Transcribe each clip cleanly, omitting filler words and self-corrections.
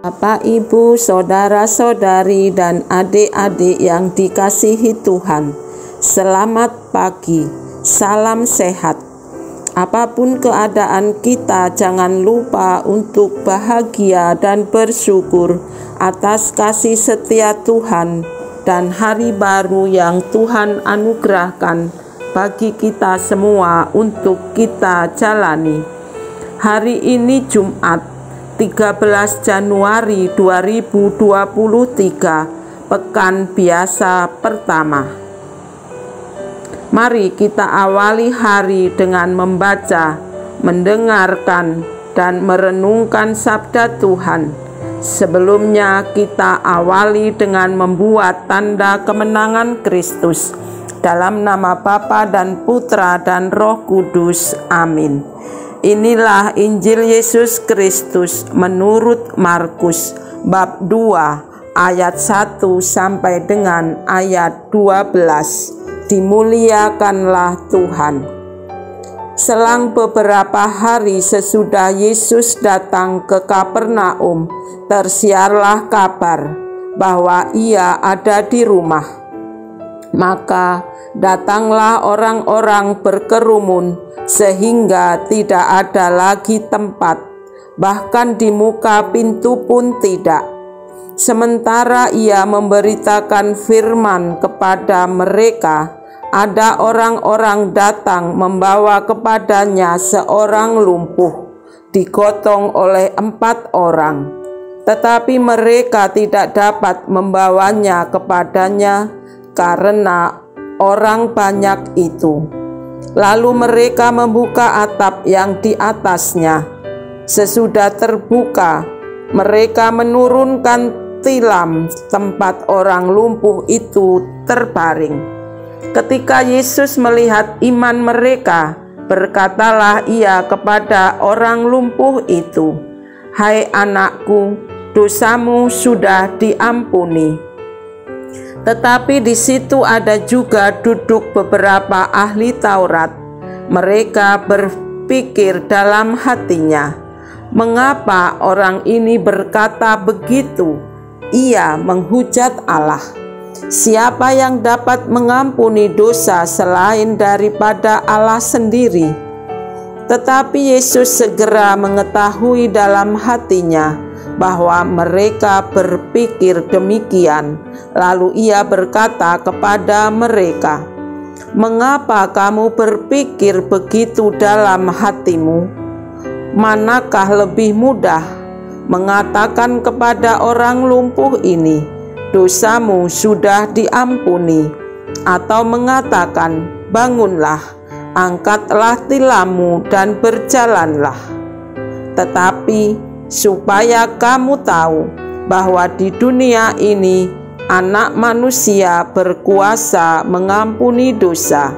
Bapak, Ibu, saudara-saudari, dan adik-adik yang dikasihi Tuhan, selamat pagi, salam sehat. Apapun keadaan kita, jangan lupa untuk bahagia dan bersyukur atas kasih setia Tuhan dan hari baru yang Tuhan anugerahkan bagi kita semua untuk kita jalani. Hari ini Jumat 13 Januari 2023, pekan biasa pertama. Mari kita awali hari dengan membaca, mendengarkan, dan merenungkan sabda Tuhan. Sebelumnya kita awali dengan membuat tanda kemenangan Kristus. Dalam nama Bapa dan Putra dan Roh Kudus. Amin. Inilah Injil Yesus Kristus menurut Markus bab 2 ayat 1 sampai dengan ayat 12. Dimuliakanlah Tuhan. Selang beberapa hari sesudah Yesus datang ke Kapernaum, tersiarlah kabar bahwa ia ada di rumah. Maka datanglah orang-orang berkerumun sehingga tidak ada lagi tempat, bahkan di muka pintu pun tidak. Sementara ia memberitakan firman kepada mereka, ada orang-orang datang membawa kepadanya seorang lumpuh, digotong oleh 4 orang. Tetapi mereka tidak dapat membawanya kepadanya karena orang banyak itu. Lalu mereka membuka atap yang di atasnya. Sesudah terbuka, mereka menurunkan tilam tempat orang lumpuh itu terbaring. Ketika Yesus melihat iman mereka, berkatalah ia kepada orang lumpuh itu, "Hai anakku, dosamu sudah diampuni." Tetapi di situ ada juga duduk beberapa ahli Taurat. Mereka berpikir dalam hatinya, "Mengapa orang ini berkata begitu? Ia menghujat Allah. Siapa yang dapat mengampuni dosa selain daripada Allah sendiri?" Tetapi Yesus segera mengetahui dalam hatinya bahwa mereka berpikir demikian. Lalu ia berkata kepada mereka, "Mengapa kamu berpikir begitu dalam hatimu? Manakah lebih mudah mengatakan kepada orang lumpuh ini, 'Dosamu sudah diampuni,' atau mengatakan, 'Bangunlah, angkatlah tilammu dan berjalanlah'? Tetapi supaya kamu tahu bahwa di dunia ini Anak Manusia berkuasa mengampuni dosa."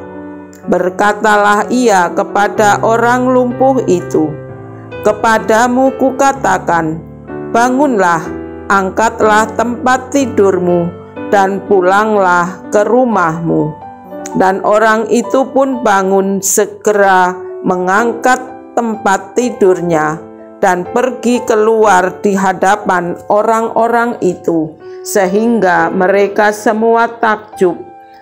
Berkatalah ia kepada orang lumpuh itu, "Kepadamu kukatakan, bangunlah, angkatlah tempat tidurmu, dan pulanglah ke rumahmu." Dan orang itu pun bangun segera mengangkat tempat tidurnya dan pergi keluar di hadapan orang-orang itu, sehingga mereka semua takjub,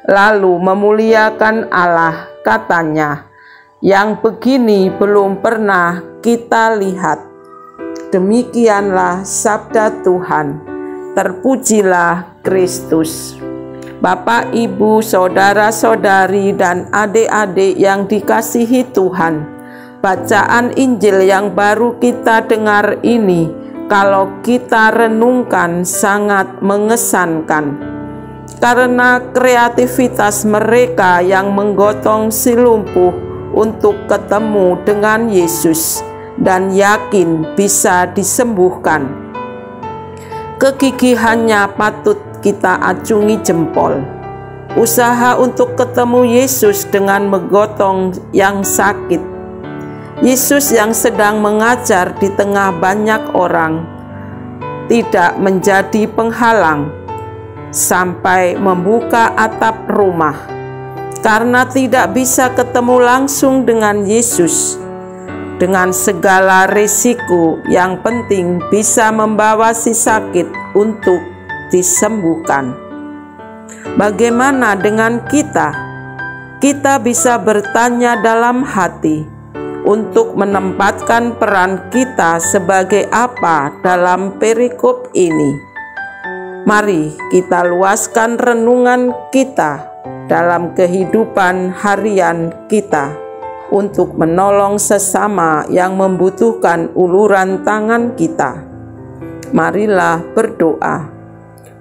lalu memuliakan Allah, katanya, "Yang begini belum pernah kita lihat." Demikianlah sabda Tuhan. Terpujilah Kristus. Bapak, Ibu, saudara-saudari, dan adik-adik yang dikasihi Tuhan, bacaan Injil yang baru kita dengar ini, kalau kita renungkan, sangat mengesankan. Karena kreativitas mereka yang menggotong si lumpuh untuk ketemu dengan Yesus dan yakin bisa disembuhkan. Kegigihannya patut kita acungi jempol. Usaha untuk ketemu Yesus dengan menggotong yang sakit. Yesus yang sedang mengajar di tengah banyak orang tidak menjadi penghalang sampai membuka atap rumah. Karena tidak bisa ketemu langsung dengan Yesus, dengan segala risiko, yang penting bisa membawa si sakit untuk disembuhkan. Bagaimana dengan kita? Kita bisa bertanya dalam hati untuk menempatkan peran kita sebagai apa dalam perikop ini. Mari kita luaskan renungan kita dalam kehidupan harian kita untuk menolong sesama yang membutuhkan uluran tangan kita. Marilah berdoa.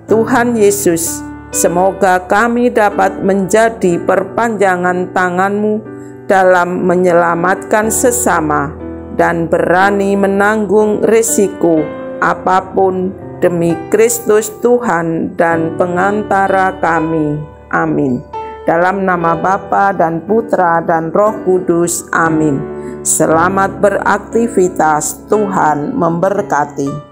Tuhan Yesus, semoga kami dapat menjadi perpanjangan tangan-Mu dalam menyelamatkan sesama dan berani menanggung risiko apapun demi Kristus Tuhan dan pengantara kami. Amin. Dalam nama Bapa dan Putra dan Roh Kudus. Amin. Selamat beraktivitas. Tuhan memberkati.